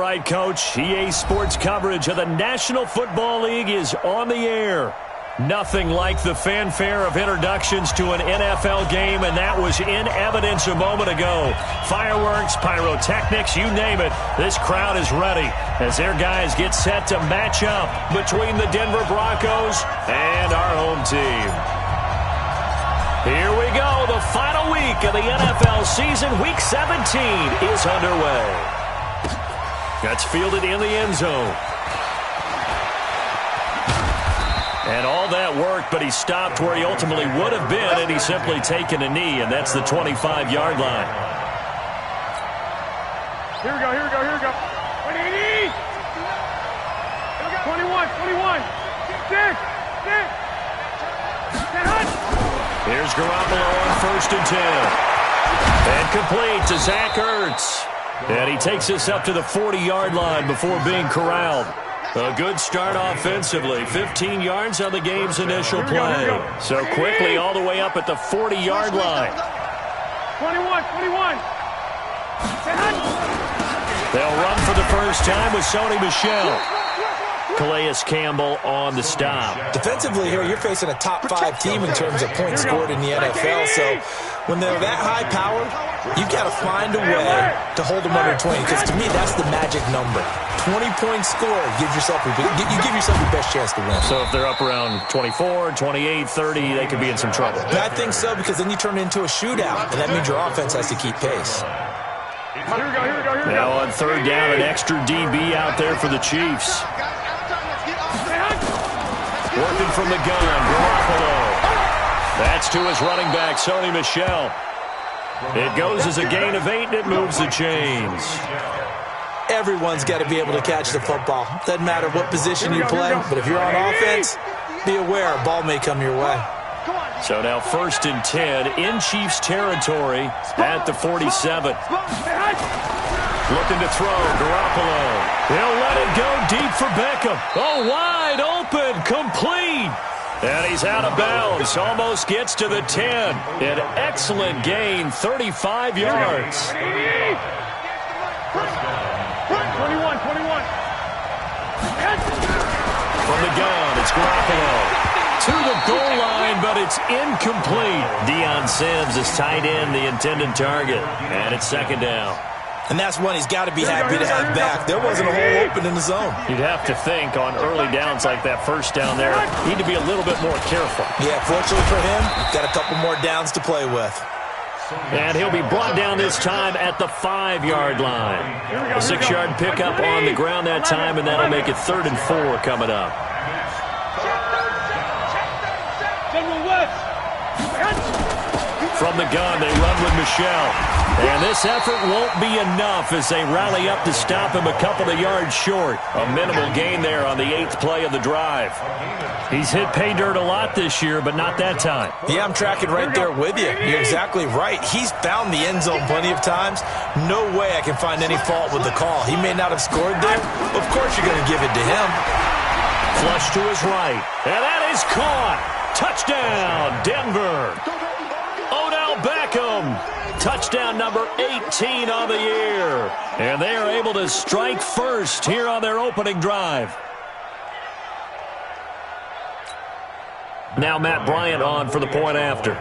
right, Coach. EA Sports coverage of the National Football League is on the air. Nothing like the fanfare of introductions to an NFL game, and that was in evidence a moment ago. Fireworks, pyrotechnics, you name it. This crowd is ready as their guys get set to match up between the Denver Broncos and our home team. Here we go. The final week of the NFL season. Week 17 is underway. That's fielded in the end zone. And all that worked, but he stopped where he ultimately would have been, and he's simply taken a knee, and that's the 25-yard line. Here we go, here we go, here we go. 180! 21. 6. Here's Garoppolo on 1st and 10. And complete to Zach Ertz. And he takes us up to the 40-yard line before being corralled. A good start offensively. 15 yards on the game's initial play. So quickly all the way up at the 40-yard line. 21. They'll run for the first time with Sony Michel. Calais Campbell on the stop. Defensively here, you're facing a top-5 team in terms of points scored in the NFL. So when they're that high-powered, you've got to find a way to hold them under 20. Because to me, that's the magic number. 20 points scored, you give yourself your best chance to win. So if they're up around 24, 28, 30, they could be in some trouble. I think so, because then you turn it into a shootout, and that means your offense has to keep pace. Here we go. Now on 3rd down, an extra DB out there for the Chiefs. Working from the gun, Garoppolo. That's to his running back, Sony Michel. It goes as a gain of 8, and it moves the chains. Everyone's got to be able to catch the football. Doesn't matter what position you play, but if you're on offense, be aware a ball may come your way. So now 1st and 10 in Chiefs territory at the 47. Looking to throw, Garoppolo. He'll let it go deep for Beckham. Oh, wide open, complete. And he's out of bounds, almost gets to the 10. An excellent gain, 35 yards. 21. From the gun, it's Garoppolo. To the goal line, but it's incomplete. Deion Sims is tight end, the intended target. And it's 2nd down. And that's one he's got to be happy to have back. There wasn't a hole open in the zone. You'd have to think on early downs like that 1st down there, need to be a little bit more careful. Yeah, fortunately for him, got a couple more downs to play with. And he'll be brought down this time at the 5-yard line. A 6-yard pickup on the ground that time, and that'll make it 3rd and 4 coming up. From the gun, they run with Michel. And this effort won't be enough as they rally up to stop him a couple of yards short. A minimal gain there on the 8th play of the drive. He's hit pay dirt a lot this year, but not that time. Yeah, I'm tracking right there with you. You're exactly right. He's found the end zone plenty of times. No way I can find any fault with the call. He may not have scored there. Of course you're going to give it to him. Flush to his right. And that is caught. Touchdown, Denver. Odell Beckham. Touchdown number 18 on the year. And they are able to strike first here on their opening drive. Now Matt Bryant on for the point after.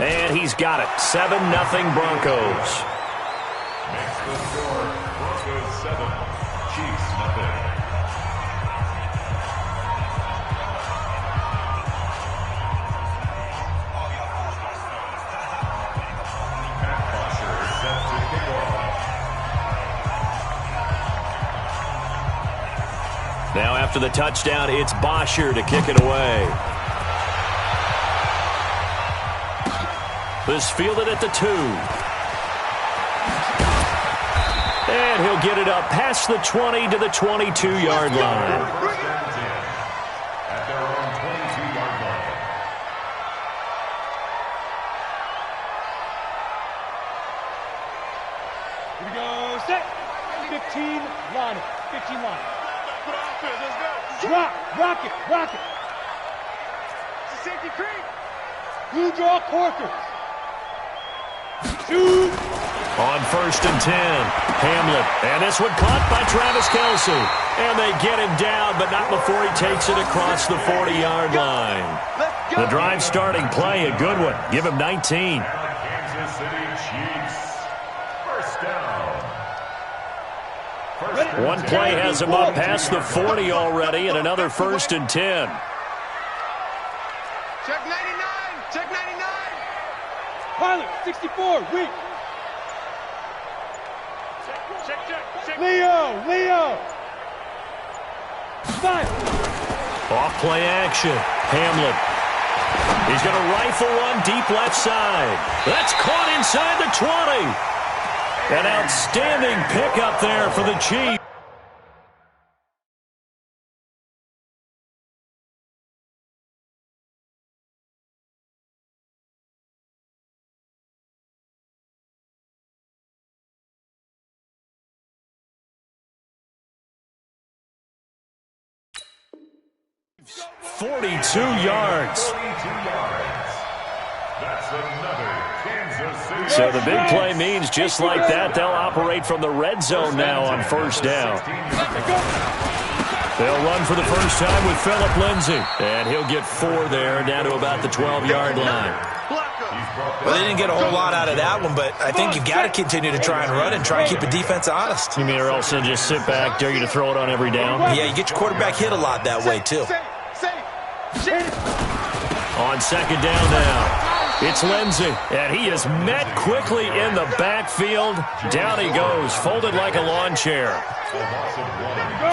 And he's got it. 7-0 Broncos. Broncos 7, Chiefs nothing. Now after the touchdown, it's Bosher to kick it away. This fielded at the 2. And he'll get it up past the 20 to the 22-yard line. At their own 22-yard line. Here we go, set. 15 line. 15 line. Rock it. Safety creep. Blue draw Corker. Shoot. On 1st and 10, Hamlet. And this one caught by Travis Kelce. And they get him down, but not before he takes it across the 40-yard line. The drive starting play, a good one. Give him 19. Kansas City Chiefs. First down. One play has him up past the 40 already, and another 1st and 10. Check 99. Check 99. Pilot, 64, weak. Check. Leo. 5. Off play action. Hamlet. He's going to rifle one deep left side. That's caught inside the 20. An outstanding pickup there for the Chiefs. Forty-two yards. That's another Kansas City. So the big play means just like that, they'll operate from the red zone now on 1st down. They'll run for the first time with Phillip Lindsay. And he'll get 4 there, down to about the 12-yard line. Well, they didn't get a whole lot out of that one, but I think you've got to continue to try and run and try and keep the defense honest. You mean or else they'll just sit back, dare you to throw it on every down? Yeah, you get your quarterback hit a lot that way, too. On 2nd down now. It's Lindsay, and he is met quickly in the backfield. Down he goes, folded like a lawn chair.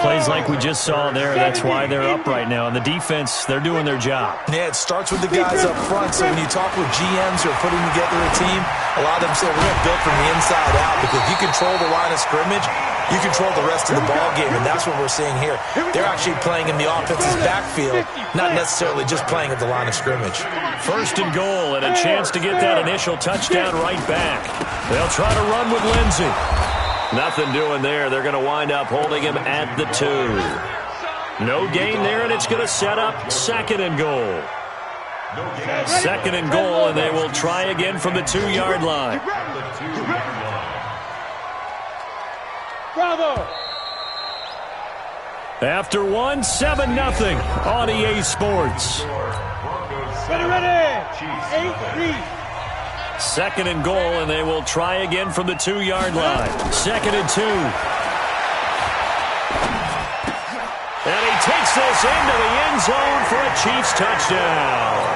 Plays like we just saw there, that's why they're up right now. And the defense, they're doing their job. Yeah, it starts with the guys up front. So when you talk with GMs who are putting together a team, a lot of them say we're going to build from the inside out, because if you control the line of scrimmage, you control the rest of the ball game, and that's what we're seeing here. They're actually playing in the offense's backfield, not necessarily just playing at the line of scrimmage. 1st and goal, and a chance to get that initial touchdown right back. They'll try to run with Lindsay. Nothing doing there. They're going to wind up holding him at the 2. No gain there, and it's going to set up 2nd and goal. 2nd and goal, and they will try again from the 2-yard line. Bravo. After 1, 7-0 on EA Sports. Ready. 8-3. 2nd and goal, and they will try again from the 2-yard line. 2nd and 2. And he takes this into the end zone for a Chiefs touchdown.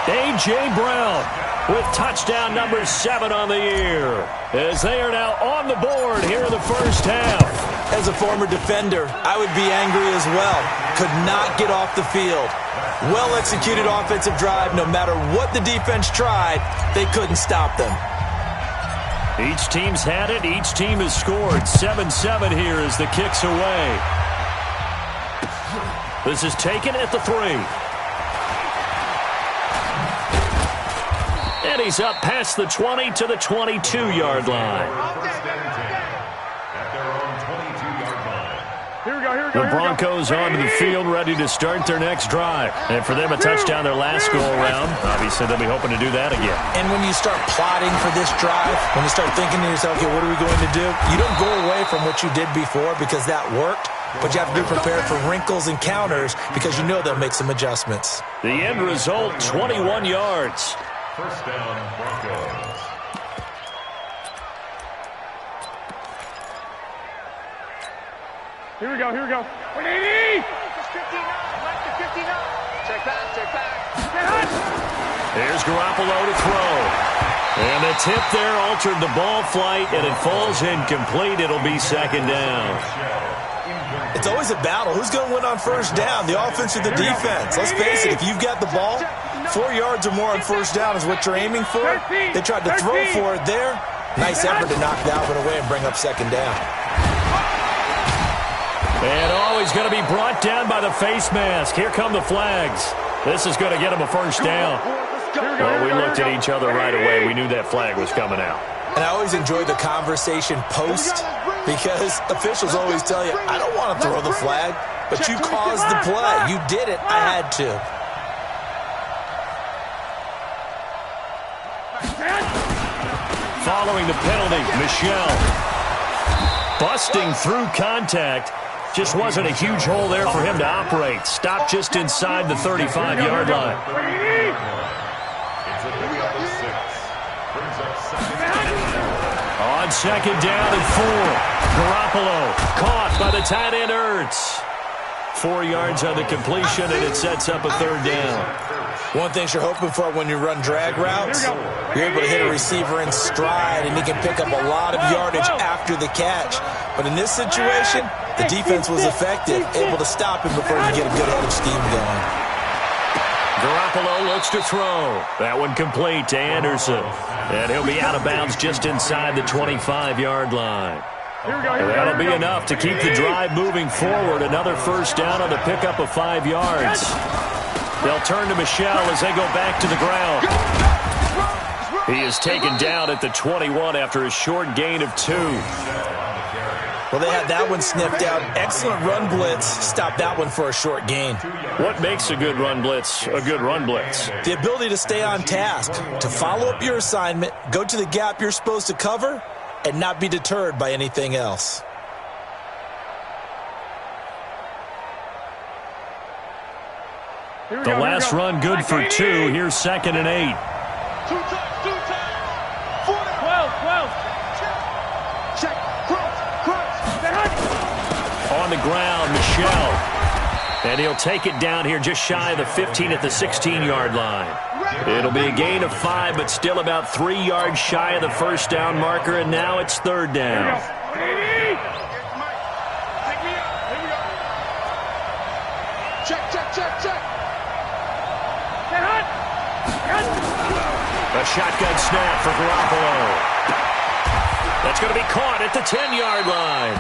A.J. Brown with touchdown number 7 on the year, as they are now on the board here in the first half. As a former defender, I would be angry as well. Could not get off the field. Well-executed offensive drive. No matter what the defense tried, they couldn't stop them. Each team's had it. Each team has scored. 7-7 here as the kick's away. This is taken at the 3. And he's up past the 20 to the 22-yard line. The Broncos onto the field, ready to start their next drive. And for them, a touchdown their last go-around. Obviously, they'll be hoping to do that again. And when you start plotting for this drive, when you start thinking to yourself, okay, what are we going to do? You don't go away from what you did before because that worked, but you have to be prepared for wrinkles and counters because you know they'll make some adjustments. The end result, 21 yards. First down, Broncos. Here we go. 180. Just 59. Left to 59. Check back. There's Garoppolo to throw. And the tip there altered the ball flight, and it falls incomplete. It'll be 2nd down. It's always a battle. Who's going to win on first down, the offense or the defense? Let's face it, if you've got the ball, 4 yards or more on first down is what you're aiming for. They tried to throw for it there. Nice effort to knock Dalvin away and bring up 2nd down. And he's going to be brought down by the face mask. Here come the flags. This is going to get him a first down. Well, we looked at each other right away. We knew that flag was coming out. And I always enjoy the conversation post because officials always tell you, I don't want to throw the flag, but you caused the play. You did it. I had to. following the penalty. Michel busting through contact. Just wasn't a huge hole there for him to operate. Stopped just inside the 35-yard line. On second down and 4. Garoppolo caught by the tight end Ertz. 4 yards on the completion, and it sets up a third down. One thing you're hoping for when you run drag routes, you're able to hit a receiver in stride, and he can pick up a lot of yardage after the catch. But in this situation, the defense was effective, able to stop him before he get a good head of steam going. Garoppolo looks to throw. That one complete to Anderson. And he'll be out of bounds just inside the 25-yard line. That'll be enough to keep the drive moving forward. Another first down on the pickup of 5 yards. They'll turn to Michel as they go back to the ground. He is taken down at the 21 after a short gain of 2. Well, they had that one sniffed out. Excellent run blitz. Stopped that one for a short gain. What makes a good run blitz a good run blitz? The ability to stay on task, to follow up your assignment, go to the gap you're supposed to cover, and not be deterred by anything else. The last run good for 2. Here's 2nd and 8. 2 times. 12. Check. Cross. On the ground, Michel. And he'll take it down here just shy of the 15 at the 16-yard line. It'll be a gain of 5, but still about 3 yards shy of the first down marker, and now it's third down. Check. A shotgun snap for Garoppolo. That's going to be caught at the 10-yard line.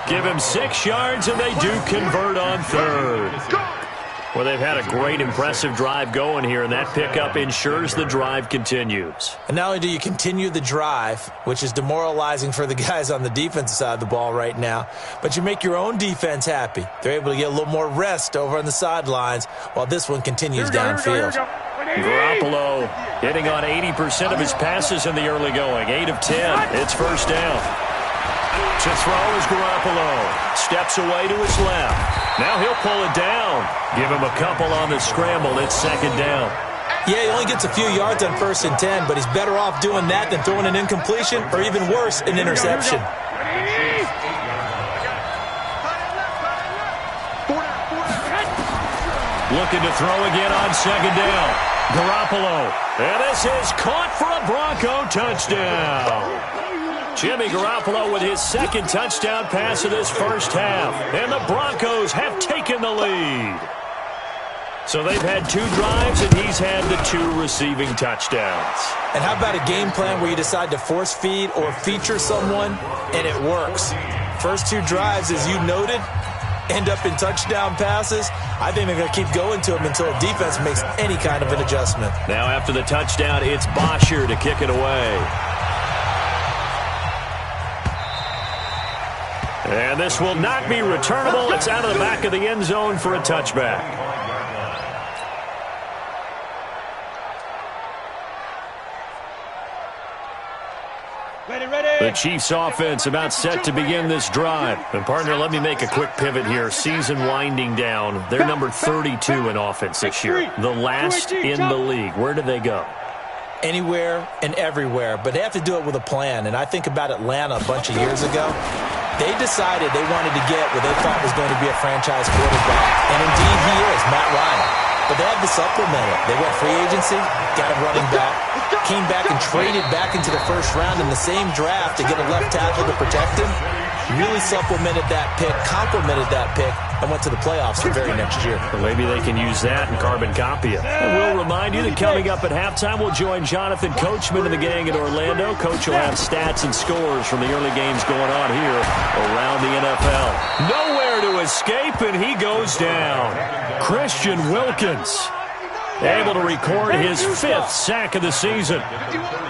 Give him 6 yards, and they do convert on third. Well, they've had a great, impressive drive going here, and that pickup ensures the drive continues. And not only do you continue the drive, which is demoralizing for the guys on the defensive side of the ball right now, but you make your own defense happy. They're able to get a little more rest over on the sidelines while this one continues downfield. Garoppolo hitting on 80% of his passes in the early going. 8 of 10. It's first down. To throw is Garoppolo. Steps away to his left. Now he'll pull it down. Give him a couple on the scramble. It's second down. Yeah, he only gets a few yards on 1st and 10, but he's better off doing that than throwing an incompletion or even worse, an interception. Looking to throw again on second down. Garoppolo. And this is caught for a Bronco touchdown. Jimmy Garoppolo with his second touchdown pass of this first half. And the Broncos have taken the lead. So they've had 2 drives, and he's had the 2 receiving touchdowns. And how about a game plan where you decide to force feed or feature someone, and it works? First 2 drives, as you noted, end up in touchdown passes. I think they're going to keep going to him until the defense makes any kind of an adjustment. Now after the touchdown, it's Bosher to kick it away. And this will not be returnable. It's out of the back of the end zone for a touchback. The Chiefs offense about set to begin this drive. And partner, let me make a quick pivot here. Season winding down. They're number 32 in offense this year. The last in the league. Where do they go? Anywhere and everywhere. But they have to do it with a plan. And I think about Atlanta a bunch of years ago. They decided they wanted to get what they thought was going to be a franchise quarterback. And indeed he is, Matt Ryan. But they had to supplement it. They went free agency, got a running back, came back and traded back into the first round in the same draft to get a left tackle to protect him. Really supplemented that pick, complemented that pick, and went to the playoffs the very next year. Well, maybe they can use that and carbon copy it. And we'll remind you that coming up at halftime, we'll join Jonathan Coachman and the gang in Orlando. Coach will have stats and scores from the early games going on here around the NFL. Nowhere to escape, and he goes down. Christian Wilkins able to record his 5th sack of the season.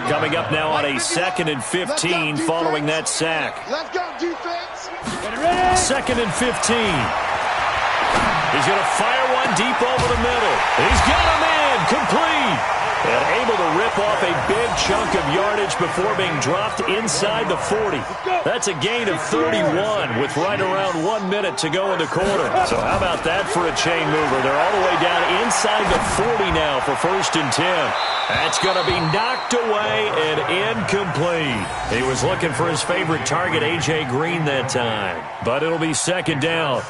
Coming up now on a 2nd and 15 following that sack. Let's go, defense. 2nd and 15. He's going to fire one deep over the middle. He's got him in. Complete. And able to rip off a big chunk of yardage before being dropped inside the 40. That's a gain of 31 with right around 1 minute to go in the quarter. So how about that for a chain mover? They're all the way down inside the 40 now for 1st and 10. That's going to be knocked away and incomplete. He was looking for his favorite target, A.J. Green, that time. But it'll be 2nd down.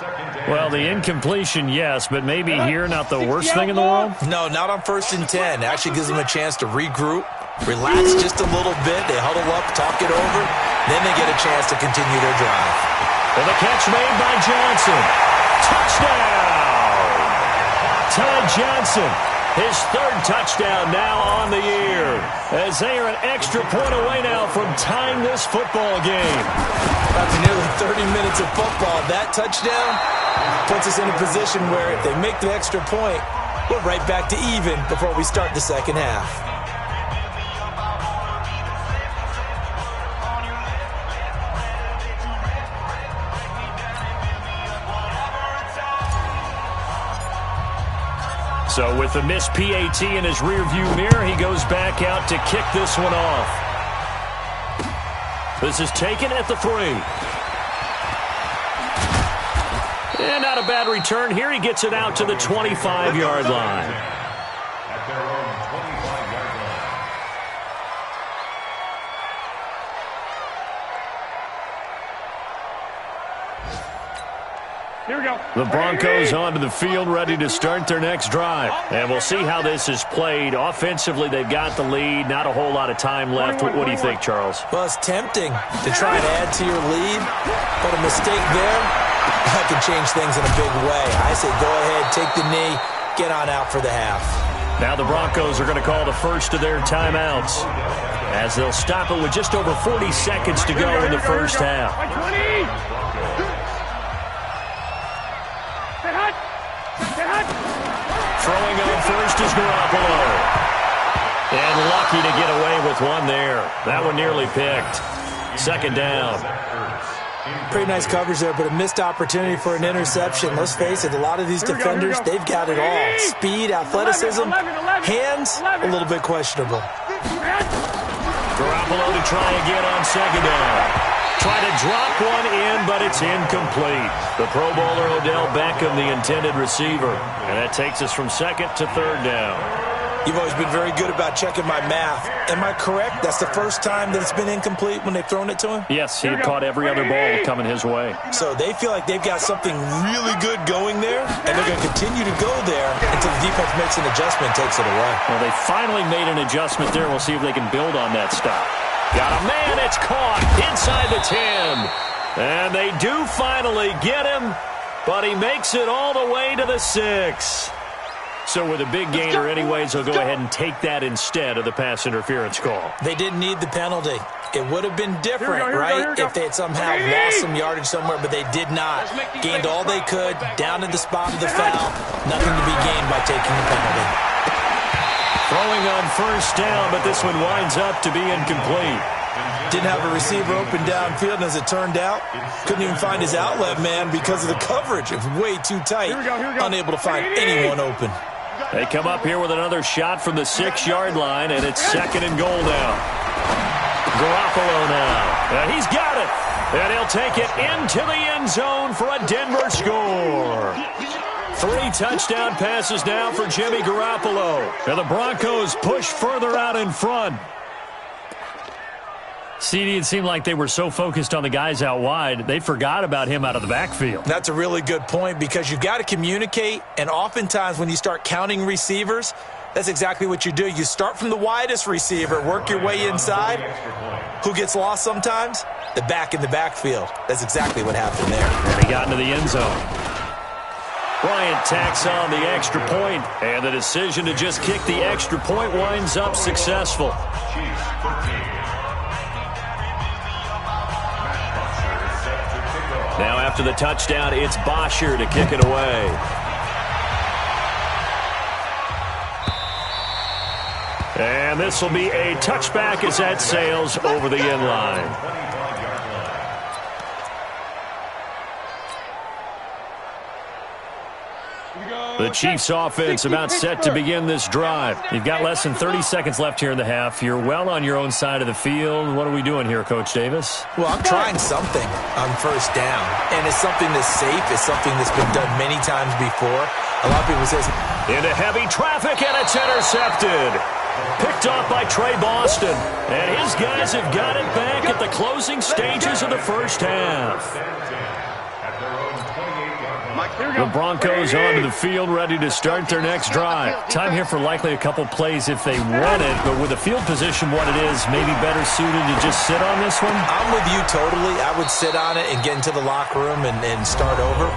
Well, the incompletion, yes, but maybe here not the worst thing in the world? No, not on 1st and 10. Actually gives them a chance to regroup, relax just a little bit. They huddle up, talk it over. Then they get a chance to continue their drive. And the catch made by Johnson. Touchdown! Ty Johnson, his 3rd touchdown now on the year, as they are an extra point away now from tying this football game. After nearly 30 minutes of football, that touchdown puts us in a position where if they make the extra point, we're right back to even before we start the 2nd half. So with the missed PAT in his rearview mirror, he goes back out to kick this one off. This is taken at the 3. And not a bad return here. He gets it out to the 25-yard line. At their own 25-yard line. Here we go. The Broncos onto the field, ready to start their next drive. And we'll see how this is played. Offensively, they've got the lead. Not a whole lot of time left. What do you think, Charles? Well, it's tempting to try and add to your lead, but a mistake there, that can change things in a big way. I say go ahead, take the knee, get on out for the half. Now the Broncos are going to call the first of their timeouts, as they'll stop it with just over 40 seconds to go in the first half. Throwing on first is Garoppolo. And lucky to get away with one there. That one nearly picked. 2nd down. Pretty nice coverage there, but a missed opportunity for an interception. Let's face it, a lot of these defenders, they've got it all. Speed, athleticism, hands, a little bit questionable. Garoppolo to try again on 2nd down. Try to drop one in, but it's incomplete. The Pro Bowler Odell Beckham, the intended receiver. And that takes us from 2nd to 3rd down. You've always been very good about checking my math. Am I correct? That's the first time that it's been incomplete when they've thrown it to him? Yes, he had caught every other ball coming his way. So they feel like they've got something really good going there, and they're going to continue to go there until the defense makes an adjustment and takes it away. Well, they finally made an adjustment there. We'll see if they can build on that stop. Got a man, it's caught inside the 10. And they do finally get him, but he makes it all the way to the 6. So with a big gainer anyways, they'll go ahead and take that instead of the pass interference call. They didn't need the penalty. It would have been different, right, if they had somehow lost some yardage somewhere, but they did not. Gained all they could, down to the spot of the foul. Nothing to be gained by taking the penalty. Throwing on 1st down, but this one winds up to be incomplete. Didn't have a receiver open downfield, and as it turned out, couldn't even find his outlet man because of the coverage. It was way too tight, unable to find anyone open. They come up here with another shot from the 6-yard line, and it's 2nd and goal now. Garoppolo now. And he's got it. And he'll take it into the end zone for a Denver score. 3 touchdown passes now for Jimmy Garoppolo. And the Broncos push further out in front. CD, it seemed like they were so focused on the guys out wide, they forgot about him out of the backfield. That's a really good point because you got to communicate, and oftentimes when you start counting receivers, that's exactly what you do. You start from the widest receiver, work your way inside. Who gets lost sometimes? The back in the backfield. That's exactly what happened there. And he got into the end zone. Bryant tacks on the extra point, and the decision to just kick the extra point winds up successful. Now after the touchdown, it's Bosher to kick it away. And this will be a touchback as that sails over the end line. The Chiefs offense about set to begin this drive. You've got less than 30 seconds left here in the half. You're well on your own side of the field. What are we doing here, Coach Davis? Well, I'm trying something on first down, and it's something that's safe. It's something that's been done many times before. A lot of people say... Into heavy traffic, and it's intercepted. Picked off by Trey Boston. And his guys have got it back at the closing stages of the first half. The Broncos onto the field, ready to start their next drive. Time here for likely a couple plays if they want it, but with the field position what it is, maybe better suited to just sit on this one? I'm with you totally. I would sit on it and get into the locker room and start over.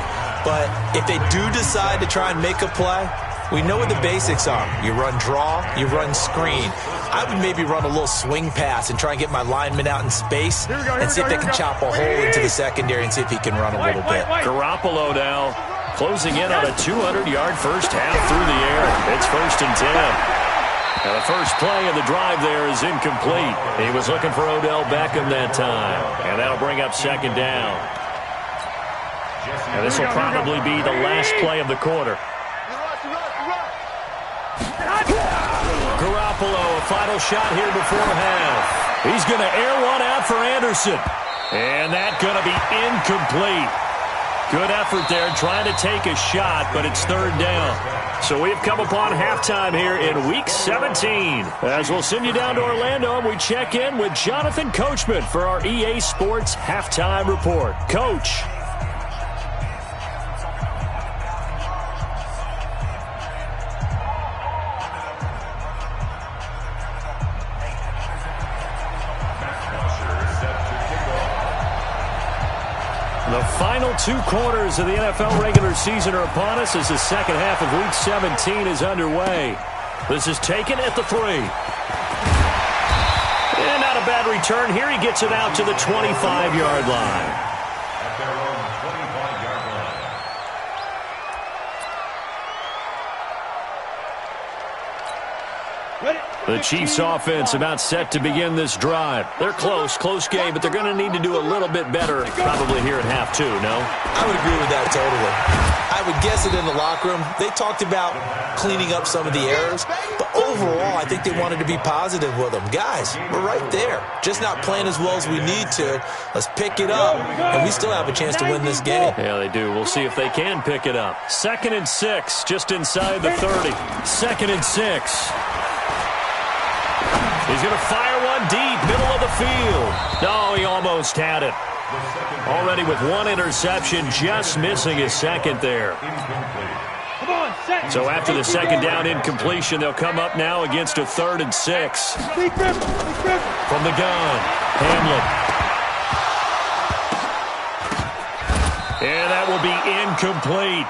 But if they do decide to try and make a play, we know what the basics are. You run draw, you run screen. I would maybe run a little swing pass and try and get my lineman out in space and see if they can chop a hole into the secondary and see if he can run a little bit. Garoppolo now closing in on a 200-yard first half through the air. It's 1st and 10. And the first play of the drive there is incomplete. He was looking for Odell Beckham that time. And that'll bring up 2nd down. And this will probably be the last play of the quarter. Garoppolo, a final shot here before half. He's going to air one out for Anderson. And that's going to be incomplete. Good effort there trying to take a shot, but it's 3rd down. So we've come upon halftime here in Week 17. As we'll send you down to Orlando, and we check in with Jonathan Coachman for our EA Sports Halftime Report. Coach. The final 2 quarters of the NFL regular season are upon us as the second half of Week 17 is underway. This is taken at the 3. And not a bad return here. He gets it out to the 25-yard line. At their own 25-yard line. The Chiefs offense about set to begin this drive. They're close game, but they're going to need to do a little bit better probably here in half 2, no? I would agree with that totally. I would guess it in the locker room. They talked about cleaning up some of the errors, but overall, I think they wanted to be positive with them. Guys, we're right there. Just not playing as well as we need to. Let's pick it up, and we still have a chance to win this game. Yeah, they do. We'll see if they can pick it up. 2nd and 6, just inside the 30. 2nd and 6. He's going to fire one deep, middle of the field. No, he almost had it. Already with 1 interception, just missing his 2nd there. So after the 2nd down incompletion, they'll come up now against a 3rd and 6. From the gun, Hamlin. And that will be incomplete.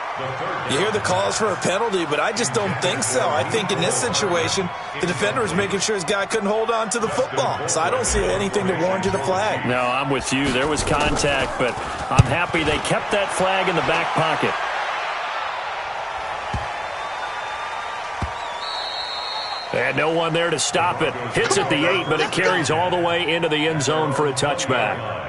You hear the calls for a penalty, but I just don't think so. I think in this situation, the defender was making sure his guy couldn't hold on to the football. So I don't see anything to warrant you the flag. No, I'm with you. There was contact, but I'm happy they kept that flag in the back pocket. And no one there to stop it. Hits at the 8, but it carries all the way into the end zone for a touchback.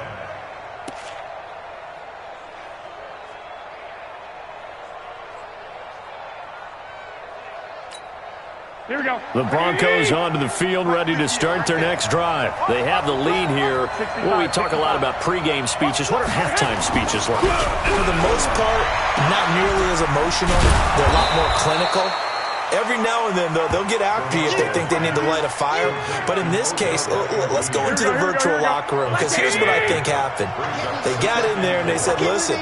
Here we go. The Broncos onto the field, ready to start their next drive. They have the lead here. Well, we talk a lot about pregame speeches. What are halftime speeches like? For the most part, not nearly as emotional. They're a lot more clinical. Every now and then, though, they'll get after you if they think they need to light a fire. But in this case, let's go into the virtual locker room, because here's what I think happened. They got in there and they said, listen,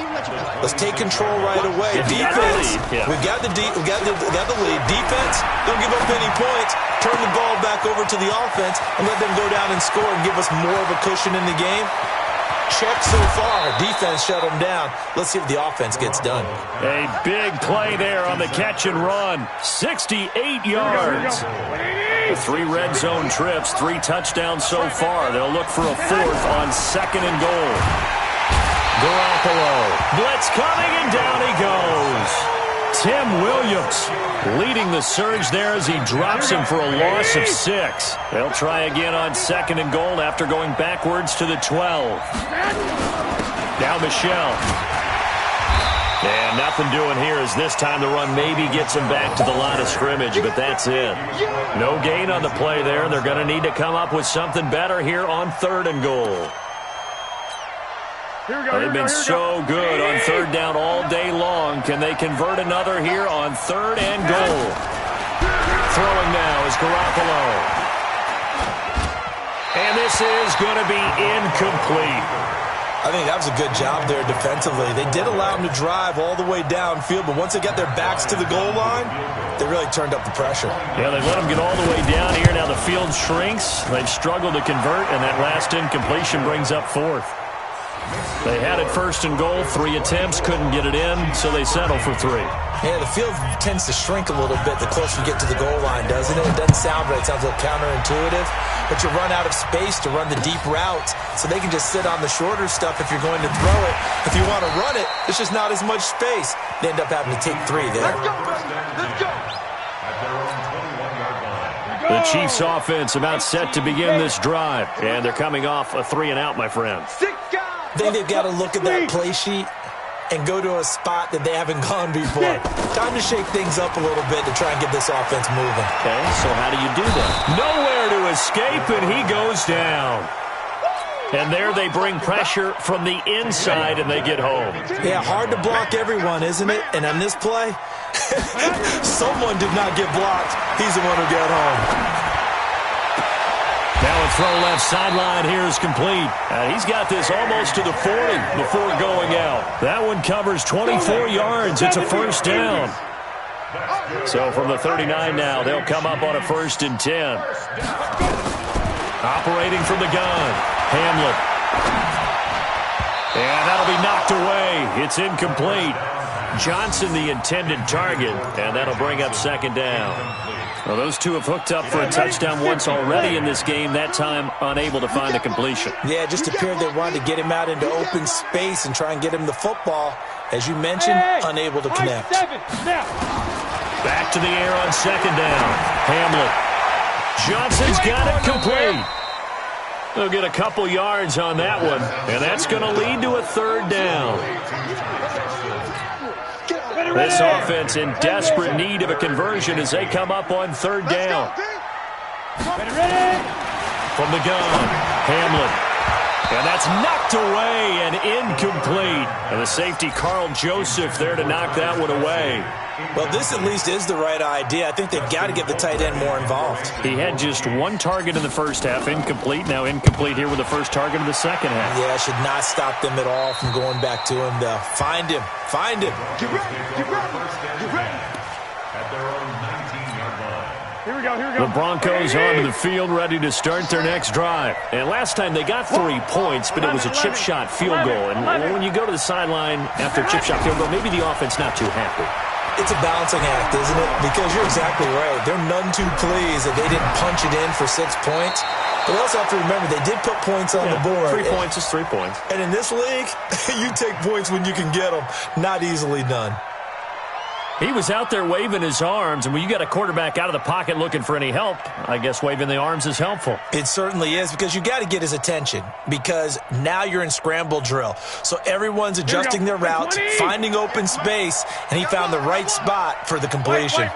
let's take control right away. Defense, we got the lead. Defense, don't give up any points. Turn the ball back over to the offense and let them go down and score and give us more of a cushion in the game. Check so far. Defense shut them down. Let's see if the offense gets done. A big play there on the catch and run. 68 yards. 3 red zone trips, 3 touchdowns so far. They'll look for a 4th on 2nd and goal. Garoppolo. Blitz coming, and down he goes. Tim Williams leading the surge there as he drops him for a loss of 6. They'll try again on 2nd and goal after going backwards to the 12. Now Michelle. And nothing doing here as this time the run maybe gets him back to the line of scrimmage, but that's it. No gain on the play there. They're going to need to come up with something better here on 3rd and goal. They've been so good on 3rd down all day long. Can they convert another here on 3rd and goal? Throwing now is Garoppolo. And this is going to be incomplete. I think that was a good job there defensively. They did allow them to drive all the way downfield, but once they got their backs to the goal line, they really turned up the pressure. Yeah, they let them get all the way down here. Now the field shrinks. They've struggled to convert, and that last incompletion brings up 4th. They had it 1st and goal, 3 attempts, couldn't get it in, so they settle for 3. Yeah, the field tends to shrink a little bit the closer you get to the goal line, doesn't it? It doesn't sound right. It sounds a little counterintuitive. But you run out of space to run the deep routes, so they can just sit on the shorter stuff if you're going to throw it. If you want to run it, there's just not as much space. They end up having to take 3 there. Let's go. Let's go. The Chiefs offense about set to begin this drive, and they're coming off a 3-and-out, my friends. I think they've got to look at that play sheet and go to a spot that they haven't gone before. Time to shake things up a little bit to try and get this offense moving. Okay, so how do you do that? Nowhere to escape, and he goes down. And there they bring pressure from the inside, and they get home. Yeah, hard to block everyone, isn't it? And on this play, someone did not get blocked. He's the one who got home. Now a throw left sideline here is complete. And he's got this almost to the 40 before going out. That one covers 24 yards. It's a 1st down. So from the 39 now, they'll come up on a 1st and 10. Operating from the gun, Hamlet. And that'll be knocked away. It's incomplete. Johnson the intended target, and that'll bring up 2nd down. Well, those two have hooked up for a touchdown once already in this game, that time unable to find a completion. Yeah, it just appeared they wanted to get him out into open space and try and get him the football. As you mentioned, unable to connect. Back to the air on 2nd down. Hamlet. Johnson's got it complete. They'll get a couple yards on that one, and that's going to lead to a 3rd down. This offense in desperate need of a conversion as they come up on 3rd down. From the gun, Hamlet. And that's knocked away and incomplete. And the safety, Carl Joseph, there to knock that one away. Well, this at least is the right idea. I think they've got to get the tight end more involved. He had just 1 target in the first half, incomplete. Now incomplete here with the first target of the second half. Yeah, should not stop them at all from going back to him, though. Find him. Find him. Get ready. Get ready. Get ready. At their own 19-yard line. Here we go, here we go. The Broncos onto the field ready to start their next drive. And last time they got 3 points, but it was a chip shot field goal. And when you go to the sideline after a chip shot field goal, maybe the offense not too happy. It's a balancing act, isn't it? Because you're exactly right. They're none too pleased that they didn't punch it in for 6 points. But we also have to remember they did put points on the board. 3 points is 3 points. And in this league, you take points when you can get them. Not easily done. He was out there waving his arms, and when you got a quarterback out of the pocket looking for any help, I guess waving the arms is helpful. It certainly is, because you got to get his attention, because now you're in scramble drill. So everyone's adjusting their routes, finding open space, and he found the right spot for the completion.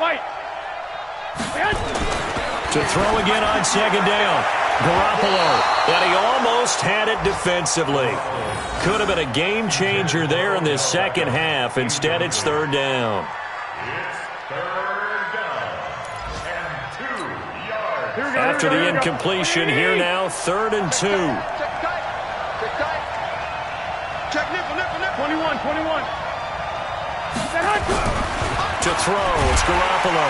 To throw again on 2nd down. Garoppolo, and he almost had it defensively. Could have been a game changer there in this second half. Instead, it's 3rd down. After the incompletion, here now, 3rd and 2. Check nickel. 21. To throw, it's Garoppolo.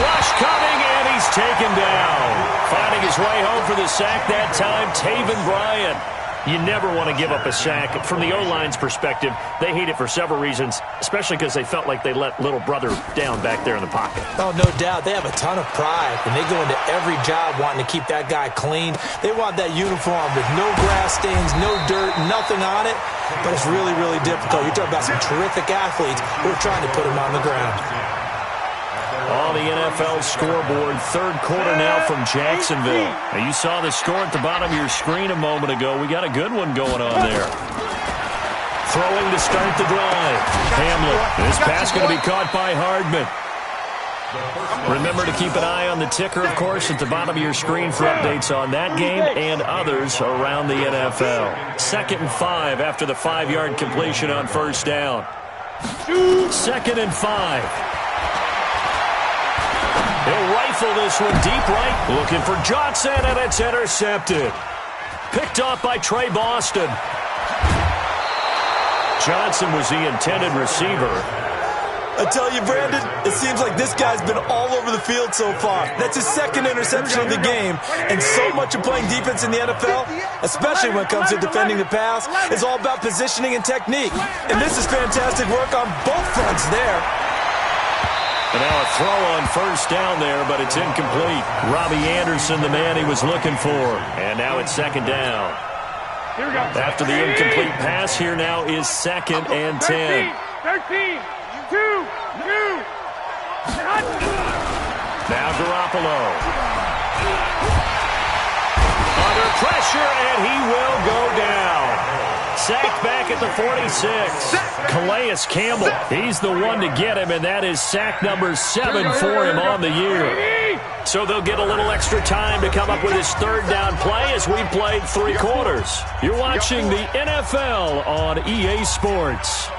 Rush coming, and he's taken down. Finding his way home for the sack that time, Taven Bryan. You never want to give up a sack. From the O-line's perspective, they hate it for several reasons, especially because they felt like they let little brother down back there in the pocket. Oh, no doubt. They have a ton of pride, and they go into every job wanting to keep that guy clean. They want that uniform with no grass stains, no dirt, nothing on it. But it's really, really difficult. You're talking about some terrific athletes who are trying to put him on the ground. On the NFL scoreboard, 3rd quarter now from Jacksonville. Now, you saw the score at the bottom of your screen a moment ago. We got a good one going on there. throwing to start the drive. Hamlin. This pass going to be caught by Hardman. Remember to keep an eye on the ticker, of course, at the bottom of your screen for updates on that game and others around the NFL. 2nd and 5 after the 5-yard completion on first down. 2nd and 5. He'll rifle this one deep right. Looking for Johnson, and it's intercepted. Picked off by Trey Boston. Johnson was the intended receiver. I tell you, Brandon, it seems like this guy's been all over the field so far. That's his 2nd interception of the game. And so much of playing defense in the NFL, especially when it comes to defending the pass, is all about positioning and technique. And this is fantastic work on both fronts there. And now a throw on first down there, but it's incomplete. Robbie Anderson, the man he was looking for. And now it's 2nd down. After the incomplete pass, here now is 2nd and 10. 13. 2. Now Garoppolo. Under pressure, and he will go down. Sacked back at the 46. Calais Campbell, he's the one to get him, and that is sack number 7 for him on the year. So they'll get a little extra time to come up with his 3rd down play as we played 3 quarters. You're watching the NFL on EA Sports.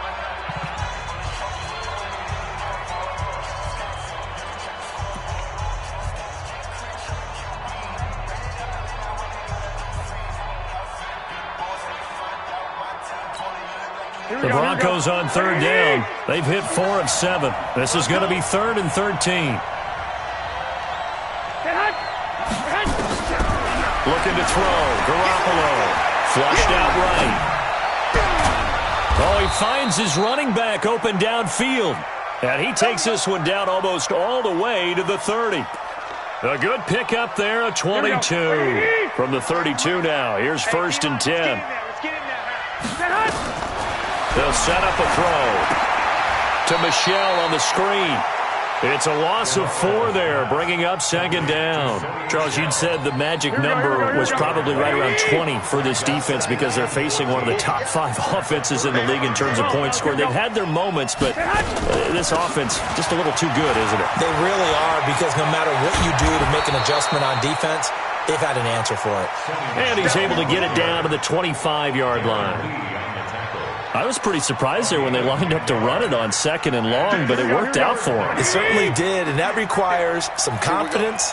The Broncos on 3rd down. They've hit 4 of 7. This is going to be 3rd and 13. Looking to throw. Garoppolo. Flushed out right. Oh, he finds his running back open downfield. And he takes this one down almost all the way to the 30. A good pickup there, a 22. From the 32 now. Here's 1st and 10. They'll set up a throw to Michelle on the screen. It's a loss of 4 there, bringing up 2nd down. Charles, you'd said the magic number was probably right around 20 for this defense because they're facing one of the top 5 offenses in the league in terms of points scored. They've had their moments, but this offense just a little too good, isn't it? They really are, because no matter what you do to make an adjustment on defense, they've had an answer for it. And he's able to get it down to the 25-yard line. I was pretty surprised there when they lined up to run it on 2nd and long, but it worked out for him. It certainly did, and that requires some confidence,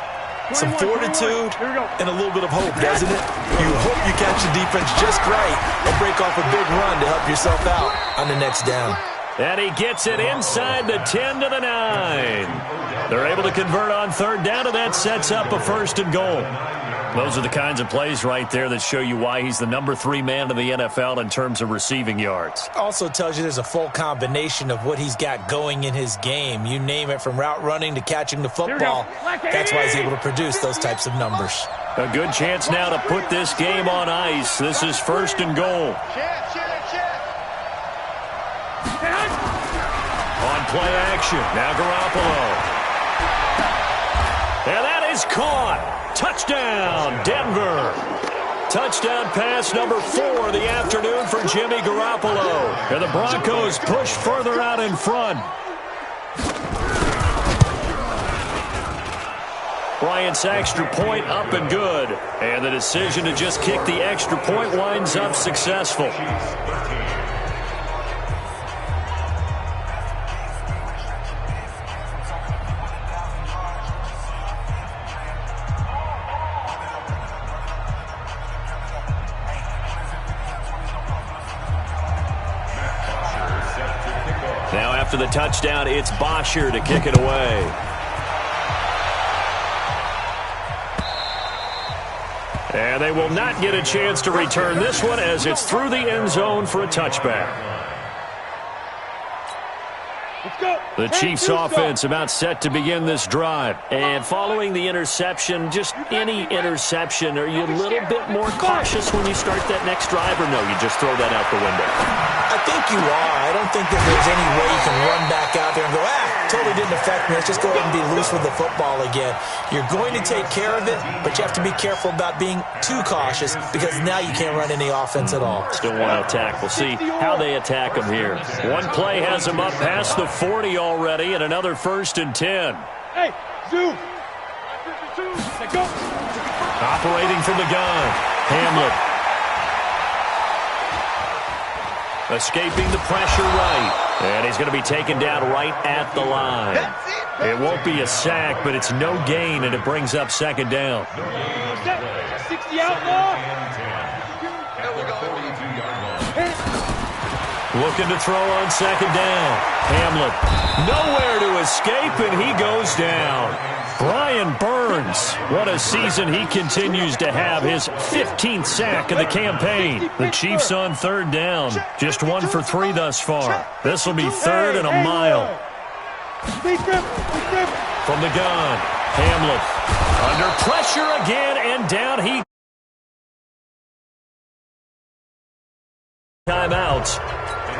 some fortitude, and a little bit of hope, doesn't it? You hope you catch the defense just right and break off a big run to help yourself out on the next down. And he gets it inside the 10 to the 9. They're able to convert on 3rd down, and that sets up a 1st and goal. Those are the kinds of plays right there that show you why he's the number 3 man in the NFL in terms of receiving yards. Also tells you there's a full combination of what he's got going in his game. You name it, from route running to catching the football. That's why he's able to produce those types of numbers. A good chance now to put this game on ice. This is 1st and goal. On play action, now Garoppolo. And that is caught. Touchdown, Denver. Touchdown pass number 4 of the afternoon for Jimmy Garoppolo. And the Broncos push further out in front. Bryant's extra point up and good. And the decision to just kick the extra point winds up successful. Now after the touchdown, it's Bosher to kick it away. And they will not get a chance to return this one as it's through the end zone for a touchback. The Chiefs offense about set to begin this drive. And following the interception, just any interception, are you a little bit more cautious when you start that next drive, or no, you just throw that out the window? I think you are. I don't think that there's any way you can run back out there and go, totally didn't affect me. Let's just go ahead and be loose with the football again. You're going to take care of it, but you have to be careful about being too cautious because now you can't run any offense at all. Still want to attack. We'll see how they attack them here. One play has them up past the 40 already, and another 1st and 10. Hey, zoom. Go. Operating from the gun, Hamlet. Escaping the pressure right. And he's going to be taken down right at the line. It won't be a sack, but it's no gain, and it brings up 2nd down. 60 outlaw. Looking to throw on 2nd down. Hamlet nowhere to escape, and he goes down. Brian Burns, what a season he continues to have, his 15th sack of the campaign. The Chiefs on 3rd down, just 1 for 3 thus far. This will be 3rd and a mile. From the gun, Hamlet under pressure again, and down he. Timeouts.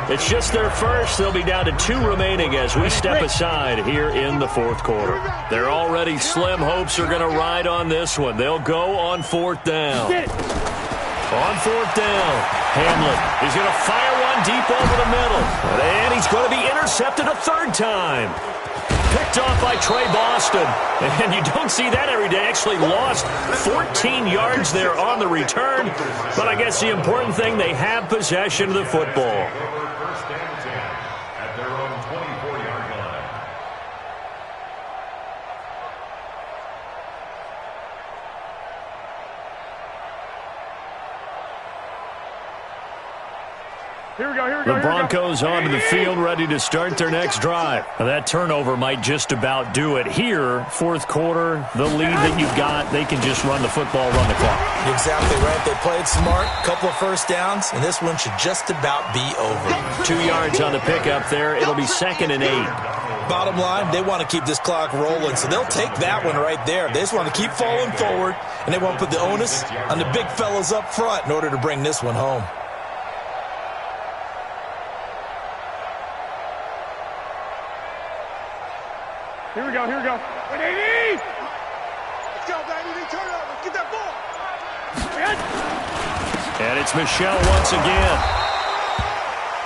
It's just their first. They'll be down to 2 remaining as we step aside here in the 4th quarter. They're already slim hopes are going to ride on this one. They'll go on 4th down. On 4th down, Hamlet is going to fire one deep over the middle. And he's going to be intercepted a 3rd time. Picked off by Trey Boston. And you don't see that every day. Actually lost 14 yards there on the return. But I guess the important thing, they have possession of the football. The Broncos onto the field, ready to start their next drive. Now, that turnover might just about do it. Here, 4th quarter, the lead that you've got, they can just run the football, run the clock. Exactly right. They played smart, couple of 1st downs, and this one should just about be over. 2 yards on the pickup there. It'll be 2nd and 8. Bottom line, they want to keep this clock rolling, so they'll take that one right there. They just want to keep falling forward, and they want to put the onus on the big fellas up front in order to bring this one home. Here we go. 180. Let's go, baby. Turn it over. Get that ball. And it's Michelle once again.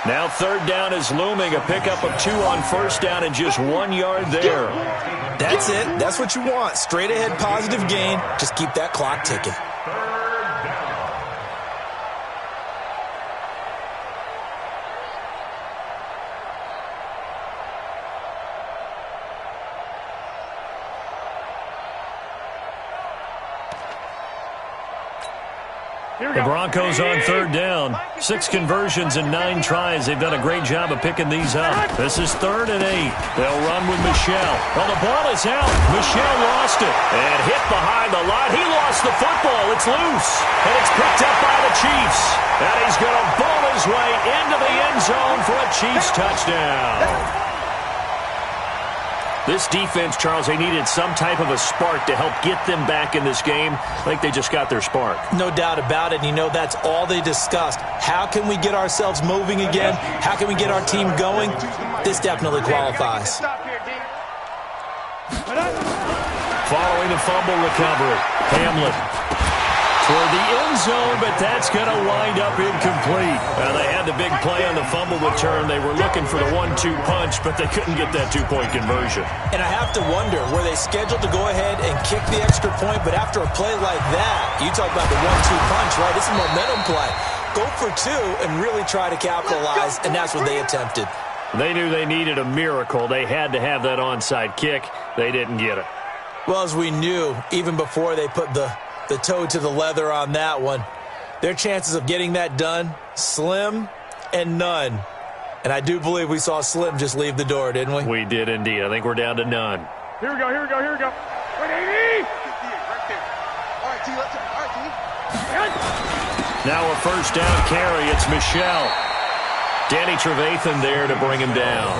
Now 3rd down is looming. A pickup of 2 on 1st down and just 1 yard there. That's it. That's what you want. Straight ahead positive gain. Just keep that clock ticking. The Broncos on 3rd down. 6 conversions and 9 tries. They've done a great job of picking these up. This is 3rd and 8. They'll run with Michelle. Well, the ball is out. Michelle lost it and hit behind the line. He lost the football. It's loose, and it's picked up by the Chiefs. And he's going to bowl his way into the end zone for a Chiefs touchdown. This defense, Charles, they needed some type of a spark to help get them back in this game. I think they just got their spark. No doubt about it. You know, that's all they discussed. How can we get ourselves moving again? How can we get our team going? This definitely qualifies. Following the fumble recovery, Hamlet toward the end zone, but that's going to wind up incomplete. They had the big play on the fumble return. They were looking for the 1-2 punch, but they couldn't get that 2-point conversion. And I have to wonder, were they scheduled to go ahead and kick the extra point, but after a play like that, you talk about the 1-2 punch, right? This is a momentum play. Go for 2 and really try to capitalize, and that's what they attempted. They knew they needed a miracle. They had to have that onside kick. They didn't get it. Well, as we knew, even before they put the toe to the leather on that one, their chances of getting that done, slim and none. And I do believe we saw Slim just leave the door, didn't we? We did indeed. I think we're down to none. Here we go. 180. Right there. All right, T, let's go. All right, T. Now a 1st down carry. It's Michelle. Danny Trevathan there to bring him down.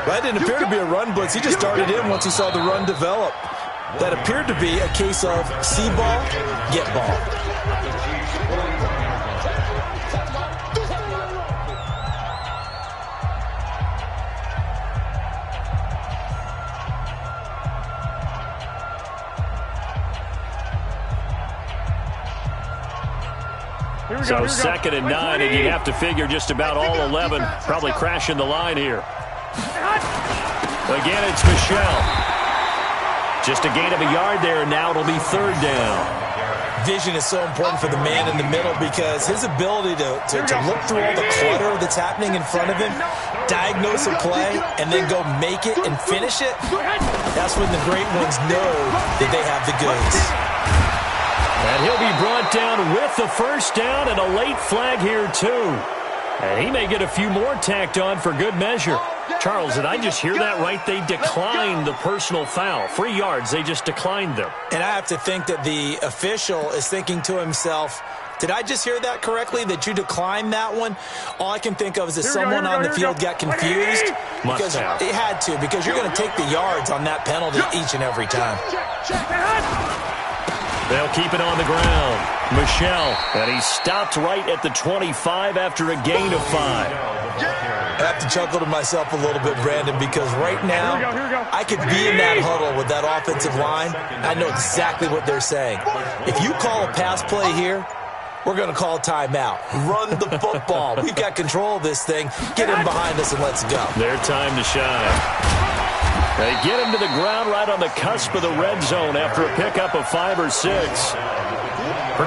That didn't appear to be a run blitz. He just started in once he saw the run develop. That appeared to be a case of see ball, get ball. So 2nd and 9, and you'd have to figure just about all 11 probably crashing the line here. Again, it's Michel. Just a gain of a yard there, and now it'll be 3rd down. Vision is so important for the man in the middle because his ability to look through all the clutter that's happening in front of him, diagnose a play, and then go make it and finish it, that's when the great ones know that they have the goods. And he'll be brought down with the 1st down and a late flag here, too. And he may get a few more tacked on for good measure. Charles, did I just hear that right? They declined the personal foul. 3 yards, they just declined them. And I have to think that the official is thinking to himself, did I just hear that correctly, that you declined that one? All I can think of is that someone on the field got confused. Because it had to, because you're going to take the yards on that penalty each and every time. They'll keep it on the ground. Michel, and he stopped right at the 25 after a gain of 5. I have to chuckle to myself a little bit, Brandon, because right now I could be in that huddle with that offensive line. I know exactly what they're saying. If you call a pass play here, we're going to call a timeout. Run the football. We've got control of this thing. Get him behind us and let's go. Their time to shine. They get him to the ground right on the cusp of the red zone after a pickup of 5 or 6. Pretty